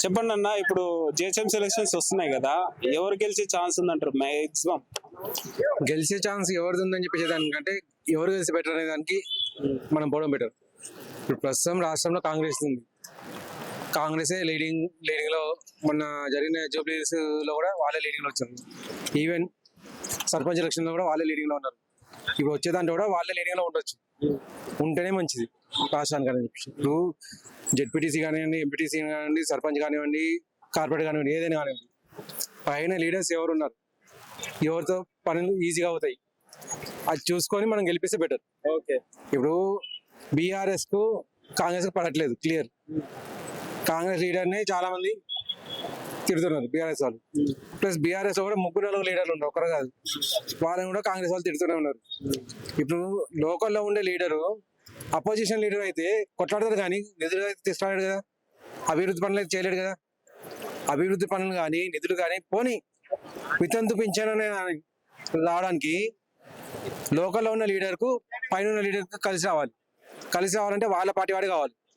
చెప్పండి అన్న, ఇప్పుడు జిహెచ్ఎం సెలక్షన్స్ వస్తున్నాయి కదా, ఎవరు గెలిచే ఛాన్స్ ఉందంటారు మాక్సిమం? గెలిచే ఛాన్స్ ఎవరిది ఉందని చెప్పేసి దానికంటే ఎవరు గెలిచి బెటర్ అనే దానికి మనం పోవడం బెటర్. ఇప్పుడు ప్రస్తుతం రాష్ట్రంలో కాంగ్రెస్ ఉంది. కాంగ్రెసే లీడింగ్ లో మొన్న జరిగిన జూబ్లీస్ లో కూడా వాళ్ళే లీడింగ్ లో వచ్చారు. ఈవెన్ సర్పంచ్ ఎలక్షన్ లో కూడా వాళ్ళే లీడింగ్ లో ఉన్నారు. ఇప్పుడు వచ్చే దాంట్లో కూడా వాళ్ళే లీడింగ్ లో ఉండొచ్చు, ఉంటేనే మంచిది రాష్ట్రానికి అని చెప్పి. ఇప్పుడు జెడ్పీటీసీ కానివ్వండి, ఎంపీటీసీ కానివ్వండి, సర్పంచ్ కానివ్వండి, కార్పొరేట్ కానివ్వండి, ఏదైనా కానివ్వండి, పైన లీడర్స్ ఎవరు ఉన్నారు, ఎవరితో పనులు ఈజీగా అవుతాయి, అది చూసుకొని మనం గెలిపిస్తే బెటర్. ఓకే. ఇప్పుడు బీఆర్ఎస్ కు కాంగ్రెస్ కు పడట్లేదు, క్లియర్. కాంగ్రెస్ లీడర్ని చాలా మంది తిడుతున్నారు బీఆర్ఎస్ వాళ్ళు. ప్లస్ బీఆర్ఎస్ కూడా 3-4 లీడర్లు ఉన్నారు, ఒకరు కాదు. వాళ్ళని కూడా కాంగ్రెస్ వాళ్ళు తిడుతూనే ఉన్నారు. ఇప్పుడు లోకల్లో ఉండే లీడరు అపోజిషన్ లీడర్ అయితే కొట్లాడతారు, కానీ నిధులు అయితే తీసుకురాలేడు కదా, అభివృద్ధి పనులు అయితే చేయలేడు కదా. అభివృద్ధి పనులు కానీ నిధులు కానీ పోనీ వితంతు పింఛన్ రావడానికి లోకల్లో ఉన్న లీడర్కు పైన ఉన్న లీడర్కు కలిసి రావాలి. కలిసి రావాలంటే వాళ్ళ పార్టీ వాడే కావాలి.